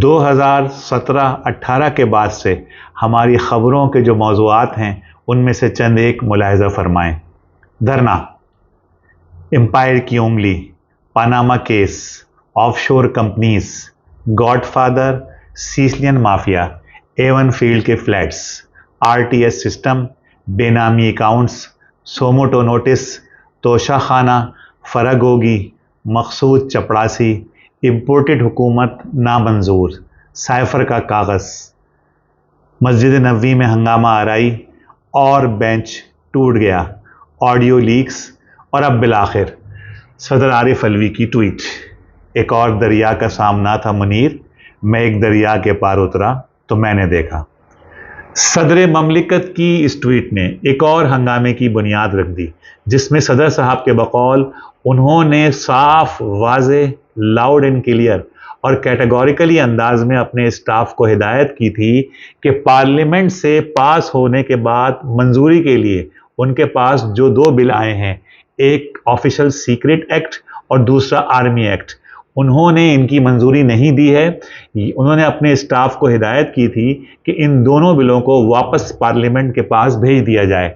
2017-18 کے بعد سے ہماری خبروں کے جو موضوعات ہیں ان میں سے چند ایک ملاحظہ فرمائیں۔ دھرنا، امپائر کی انگلی، Panama case, off shore companies, god father, Sicilian mafia, A1 field کے فلیٹس، RTS سسٹم، بے نامی اکاؤنٹس، سوموٹو نوٹس، توشہ خانہ، فرگوگی، مقصود چپڑاسی، امپورٹڈ حکومت نامنظور، سائفر کا کاغذ، مسجد نبوی میں ہنگامہ آرائی اور بینچ ٹوٹ گیا، آڈیو لیکس، اور اب بالآخر صدر عارف علوی کی ٹویٹ۔ ایک اور دریا کا سامنا تھا منیر، میں ایک دریا کے پار اترا تو میں نے دیکھا۔ صدر مملکت کی اس ٹویٹ نے ایک اور ہنگامے کی بنیاد رکھ دی، جس میں صدر صاحب کے بقول انہوں نے صاف، واضح، لاؤڈ اینڈ کلیئر اور کیٹیگوریکلی انداز میں اپنے اسٹاف کو ہدایت کی تھی کہ پارلیمنٹ سے پاس ہونے کے بعد منظوری کے لیے ان کے پاس جو دو بل آئے ہیں، ایک آفیشل سیکرٹ ایکٹ اور دوسرا آرمی ایکٹ، انہوں نے ان کی منظوری نہیں دی ہے۔ انہوں نے اپنے اسٹاف کو ہدایت کی تھی کہ ان دونوں بلوں کو واپس پارلیمنٹ کے پاس بھیج دیا جائے،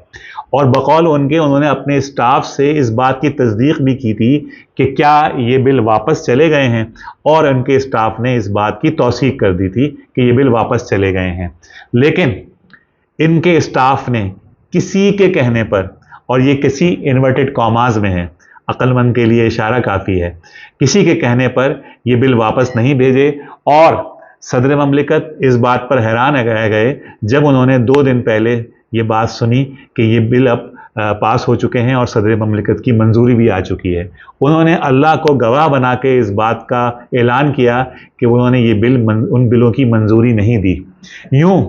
اور بقول ان کے انہوں نے اپنے اسٹاف سے اس بات کی تصدیق بھی کی تھی کہ کیا یہ بل واپس چلے گئے ہیں، اور ان کے اسٹاف نے اس بات کی توثیق کر دی تھی کہ یہ بل واپس چلے گئے ہیں۔ لیکن ان کے اسٹاف نے کسی کے کہنے پر، اور یہ کسی انورٹڈ کاماز میں ہے، عقل مند کے لیے اشارہ کافی ہے، کسی کے کہنے پر یہ بل واپس نہیں بھیجے، اور صدر مملکت اس بات پر حیران رہ گئے جب انہوں نے 2 دن پہلے یہ بات سنی کہ یہ بل اب پاس ہو چکے ہیں اور صدر مملکت کی منظوری بھی آ چکی ہے۔ انہوں نے اللہ کو گواہ بنا کے اس بات کا اعلان کیا کہ انہوں نے یہ بل ان بلوں کی منظوری نہیں دی۔ یوں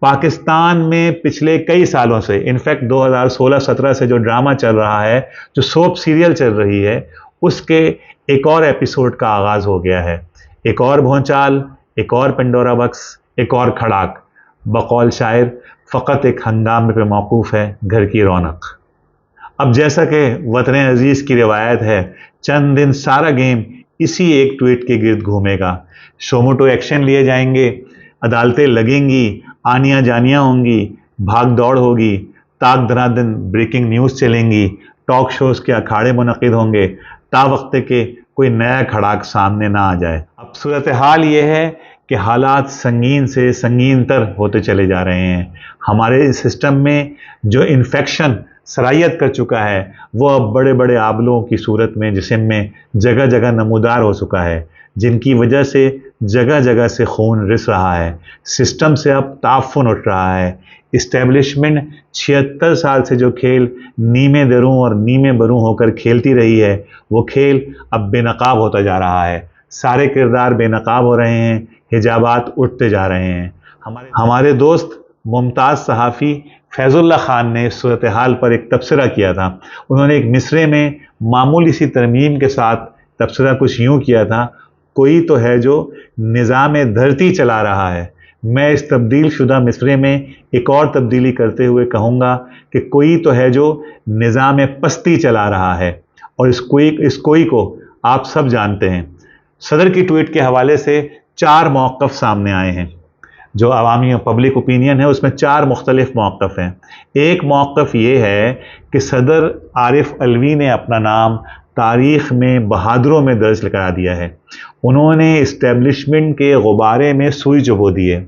پاکستان میں پچھلے کئی سالوں سے، انفیکٹ 2016-17 سے جو ڈرامہ چل رہا ہے، جو سوپ سیریل چل رہی ہے، اس کے ایک اور ایپیسوڈ کا آغاز ہو گیا ہے۔ ایک اور بھونچال، ایک اور پنڈورا بکس، ایک اور کھڑاک، بقول شاعر فقط ایک ہنگامے پہ موقوف ہے گھر کی رونق۔ اب جیسا کہ وطن عزیز کی روایت ہے، چند دن سارا گیم اسی ایک ٹویٹ کے گرد گھومے گا۔ شوموٹو ایکشن لیے جائیں گے، عدالتیں لگیں گی، آنیاں جانیاں ہوں گی، بھاگ دوڑ ہوگی، تاک دراندن بریکنگ نیوز چلیں گی، ٹاک شوز کے اکھاڑے منعقد ہوں گے، تا وقت کہ کوئی نیا کھڑاک سامنے نہ آ جائے۔ اب صورتحال یہ ہے کہ حالات سنگین سے سنگین تر ہوتے چلے جا رہے ہیں۔ ہمارے سسٹم میں جو انفیکشن سرایت کر چکا ہے، وہ اب بڑے بڑے آبلوں کی صورت میں جسم میں جگہ جگہ نمودار ہو چکا ہے، جن کی وجہ سے جگہ جگہ سے خون رس رہا ہے۔ سسٹم سے اب تعفن اٹھ رہا ہے۔ اسٹیبلشمنٹ 76 سال سے جو کھیل نیمے دروں اور نیمے بروں ہو کر کھیلتی رہی ہے، وہ کھیل اب بے نقاب ہوتا جا رہا ہے۔ سارے کردار بے نقاب ہو رہے ہیں، حجابات اٹھتے جا رہے ہیں۔ ہمارے دوست ممتاز صحافی فیض اللہ خان نے اس صورتحال پر ایک تبصرہ کیا تھا۔ انہوں نے ایک مصرعے میں معمولی سی ترمیم کے ساتھ تبصرہ کچھ یوں کیا تھا: کوئی تو ہے جو نظام دھرتی چلا رہا ہے۔ میں اس تبدیل شدہ مصرعے میں ایک اور تبدیلی کرتے ہوئے کہوں گا کہ کوئی تو ہے جو نظام پستی چلا رہا ہے، اور اس کوئی کو آپ سب جانتے ہیں۔ صدر کی ٹویٹ کے حوالے سے 4 موقف سامنے آئے ہیں۔ جو عوامی اور پبلک اوپینین ہے، اس میں 4 مختلف موقف ہیں۔ ایک موقف یہ ہے کہ صدر عارف علوی نے اپنا نام تاریخ میں بہادروں میں درج کرا دیا ہے۔ انہوں نے اسٹیبلشمنٹ کے غبارے میں سوئی چبو دی ہے۔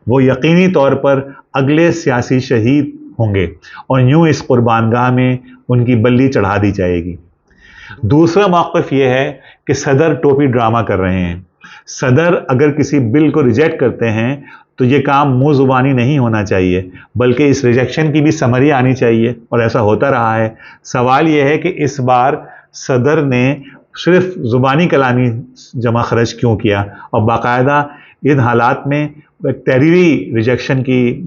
وہ یقینی طور پر اگلے سیاسی شہید ہوں گے، اور یوں اس قربان گاہ میں ان کی بلی چڑھا دی جائے گی۔ دوسرا موقف یہ ہے کہ صدر ٹوپی ڈرامہ کر رہے ہیں۔ صدر اگر کسی بل کو ریجیکٹ کرتے ہیں تو یہ کام منہ زبانی نہیں ہونا چاہیے، بلکہ اس ریجیکشن کی بھی سمری آنی چاہیے، اور ایسا ہوتا رہا ہے۔ سوال یہ ہے کہ اس بار صدر نے صرف زبانی کلامی جمع خرچ کیوں کیا، اور باقاعدہ ان حالات میں تحریری ریجیکشن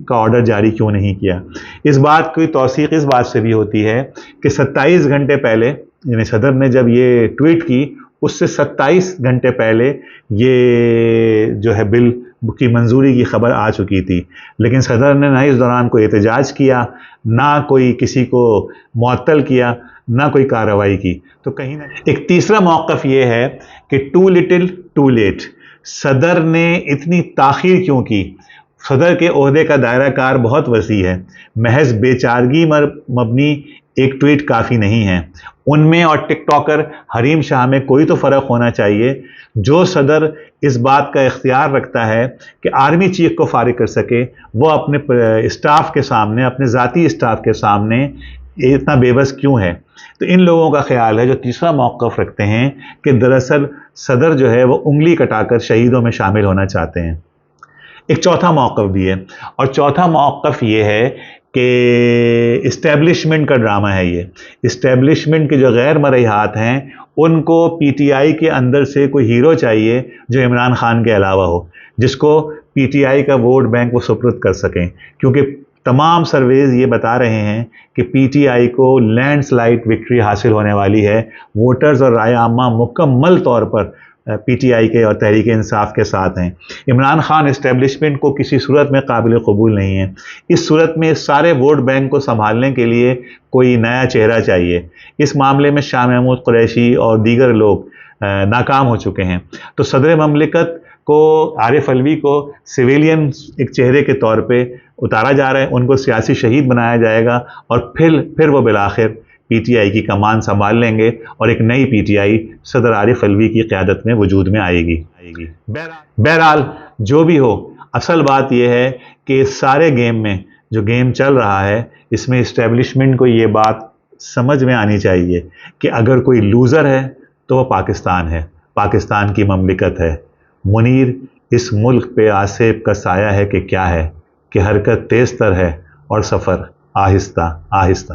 کا آرڈر جاری کیوں نہیں کیا۔ اس بات کی توثیق اس بات سے بھی ہوتی ہے کہ 27 گھنٹے پہلے، یعنی صدر نے جب یہ ٹویٹ کی، اس سے 27 گھنٹے پہلے یہ جو ہے بل کی منظوری کی خبر آ چکی تھی، لیکن صدر نے نہ اس دوران کوئی احتجاج کیا، نہ کوئی کسی کو معطل کیا، نہ کوئی کارروائی کی۔ تو کہیں نہ ایک تیسرا موقف یہ ہے کہ ٹو لٹل ٹو لیٹ، صدر نے اتنی تاخیر کیوں کی؟ صدر کے عہدے کا دائرہ کار بہت وسیع ہے، محض بے چارگی مبنی ایک ٹویٹ کافی نہیں ہے۔ ان میں اور ٹک ٹاکر حریم شاہ میں کوئی تو فرق ہونا چاہیے۔ جو صدر اس بات کا اختیار رکھتا ہے کہ آرمی چیف کو فارغ کر سکے، وہ اپنے اسٹاف کے سامنے، اپنے ذاتی اسٹاف کے سامنے اتنا بے بس کیوں ہے؟ تو ان لوگوں کا خیال ہے جو تیسرا موقف رکھتے ہیں کہ دراصل صدر جو ہے وہ انگلی کٹا کر شہیدوں میں شامل ہونا چاہتے ہیں۔ ایک چوتھا موقف بھی ہے، اور چوتھا موقف یہ ہے کہ اسٹیبلشمنٹ کا ڈرامہ ہے۔ یہ اسٹیبلشمنٹ کے جو غیر مرئی ہاتھ ہیں، ان کو پی ٹی آئی کے اندر سے کوئی ہیرو چاہیے جو عمران خان کے علاوہ ہو، جس کو پی ٹی آئی کا ووٹ بینک وہ سپرد کر سکیں، کیونکہ تمام سرویز یہ بتا رہے ہیں کہ پی ٹی آئی کو لینڈ سلائڈ وکٹری حاصل ہونے والی ہے۔ ووٹرز اور رائے عامہ مکمل طور پر پی ٹی آئی کے اور تحریک انصاف کے ساتھ ہیں۔ عمران خان اسٹیبلشمنٹ کو کسی صورت میں قابل قبول نہیں ہے۔ اس صورت میں سارے ووٹ بینک کو سنبھالنے کے لیے کوئی نیا چہرہ چاہیے۔ اس معاملے میں شاہ محمود قریشی اور دیگر لوگ ناکام ہو چکے ہیں۔ تو صدر مملکت کو، عارف علوی کو سویلین ایک چہرے کے طور پہ اتارا جا رہا ہے، ان کو سیاسی شہید بنایا جائے گا، اور پھر وہ بالآخر پی ٹی آئی کی کمان سنبھال لیں گے، اور ایک نئی پی ٹی آئی صدر عارف علوی کی قیادت میں وجود میں آئے گی۔ بہرحال جو بھی ہو، اصل بات یہ ہے کہ اس سارے گیم میں جو گیم چل رہا ہے، اس میں اسٹیبلشمنٹ کو یہ بات سمجھ میں آنی چاہیے کہ اگر کوئی لوزر ہے تو وہ پاکستان ہے، پاکستان کی مملکت ہے۔ منیر اس ملک پہ آصف کا سایہ ہے کہ کیا ہے، کہ حرکت تیز تر ہے اور سفر آہستہ آہستہ۔